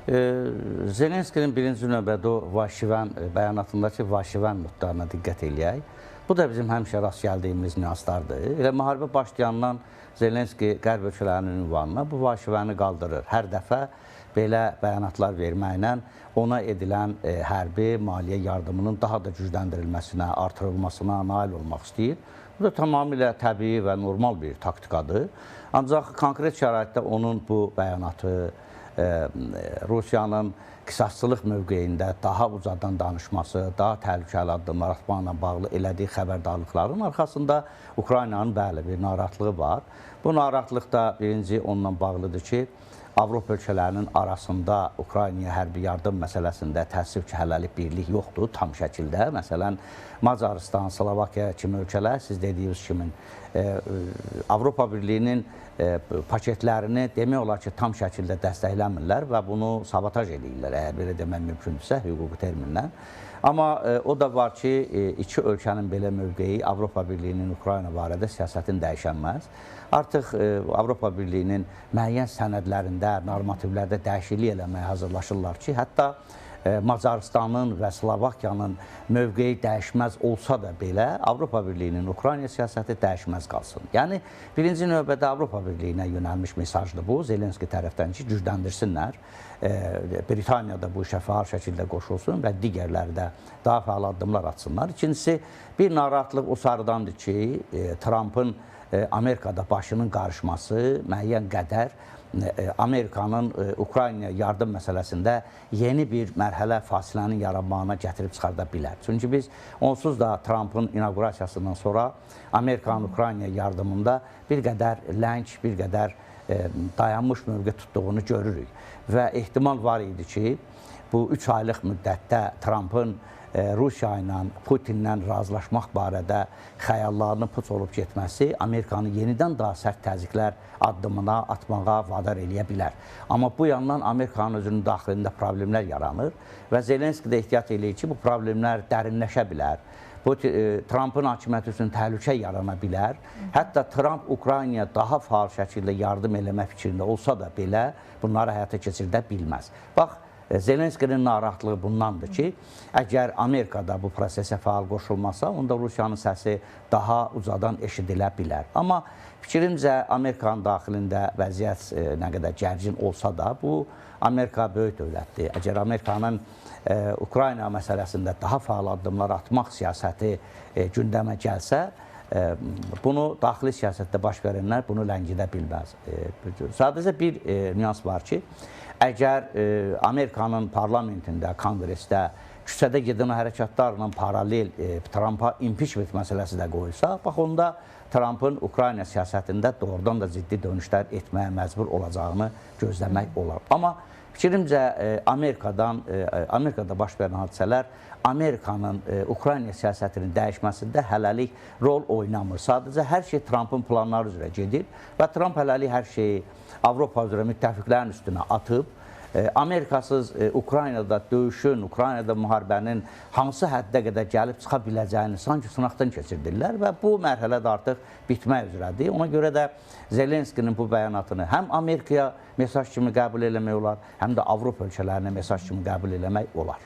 Zelenskinin birinci növbədə o Vaşivən bəyanatındakı Vaşivən notlarına diqqət eləyək. Bu da bizim həmişə rast gəldiyimiz nüanslardır. Elə müharibə başlayandan Zelenski qərb ölkələrinin ünvanına bu Vaşivəni qaldırır. Hər dəfə belə bəyanatlar verməklə ona edilən hərbi maliyyə yardımının daha da gücləndirilməsinə, artırılmasına nail olmaq istəyir. Bu da tamamilə təbii və normal bir taktikadır. Ancaq konkret şəraitdə onun bu bəyanatı, Rusiyanın qisasçılıq mövqeyində daha ucadan danışması, daha təhlükəli addımlar atmaqla bağlı elədiyi xəbərdarlıqların arxasında Ukraynanın bəli bir narahatlığı var. Bu narahatlıq da birinci onunla bağlıdır ki, Avropa ölkələrinin arasında Ukraynaya hərbi yardım məsələsində təəssüf ki, hələlik birlik yoxdur tam şəkildə. Məsələn, Macarıstan, Slovakiya kimi ölkələr, siz dediyiniz kimi Avropa Birliyinin paketlərini demək olar ki, tam şəkildə dəstəkləmirlər və bunu sabotaj edirlər, əgər belə demək mümkündürsə, hüquqi terminlə. Amma o da var ki, iki ölkənin belə mövqeyi Avropa Birliyinin Ukrayna barədə siyasətini dəyişənməz. Artıq Avropa Birliyinin müəyyən sənədlərində, normativlərdə dəyişiklik eləməyə hazırlaşırlar ki, hətta Macarıstanın və Slovakiyanın mövqeyi dəyişməz olsa da belə, Avropa Birliyinin Ukrayna siyasəti dəyişməz qalsın. Yəni, birinci növbədə Avropa Birliyinə yönəlmiş mesajdır bu, Zelenski tərəfdən ki, gücləndirsinlər. Britaniyada bu işə fəal şəkildə qoşulsun və digərləri də daha fəal addımlar atsınlar. İkincisi, bir narahatlıq o sarıdandır ki, Trumpın Amerikada başının qarışması müəyyən qədər Amerikanın Ukraynaya yardım məsələsində yeni bir mərhələ fasilənin yaranmağına gətirib çıxarda bilər. Çünki biz onsuz da Trumpın inaugurasiyasından sonra Amerikanın Ukraynaya yardımında bir qədər ləng, bir qədər dayanmış mövqe tutduğunu görürük. Və ehtimal var idi ki, bu 3 aylıq müddətdə Trumpın Rusiya ilə, Putinlə razılaşmaq barədə xəyallarını puç olub getməsi Amerikanı yenidən daha sərt təzyiqlər addımına atmağa vadar eləyə bilər. Amma bu yandan Amerikanın özünün daxilində problemlər yaranır və Zelenski də ehtiyat eləyir ki, bu problemlər dərinləşə bilər. Trumpın hakimiyyəti üçün təhlükə yarana bilər. Hətta Trump Ukraynaya daha faal şəkildə yardım eləmək fikrində olsa da belə bunları həyata keçirdə bilməz. Bax, Zelenskinin narahatlığı bundandır ki, əgər Amerikada bu prosesə faal qoşulmasa, onda Rusiyanın səsi daha ucadan eşidilə bilər. Amma fikrimcə Amerikanın daxilində vəziyyət nə qədər gərgin olsa da, bu Amerika böyük dövlətdir. Əgər Amerikanın Ukrayna məsələsində daha faal addımlar atmaq siyasəti gündəmə gəlsə, bunu daxili siyasətdə baş verənlər bunu ləngidə bilməz. Sadəcə bir nüans var ki, əgər Amerikanın parlamentində, konqresdə, küçədə gedən hərəkatlarla paralel Trumpa impeachment məsələsi də qoyulsa, bax onda Trumpın Ukrayna siyasətində doğrudan da ciddi dönüşlər etməyə məcbur olacağını gözləmək olar. Amma fikrimcə Amerikada baş verən hadisələr Amerikanın Ukrayna siyasətinin dəyişməsində hələlik rol oynamır. Sadəcə hər şey Trumpın planları üzrə gedir və Trump hələlik hər şeyi Avropa üzrə müttəfiqlərin üstünə atıb, Amerikasız Ukraynada döyüşün, Ukraynada müharibənin hansı həddə qədər gəlib çıxa biləcəyini sanki sınaqdan keçirdirlər və bu mərhələ də artıq bitmək üzrədir. Ona görə də Zelenskinin bu bəyanatını həm Amerikaya mesaj kimi qəbul eləmək olar, həm də Avropa ölkələrinə mesaj kimi qəbul eləmək olar.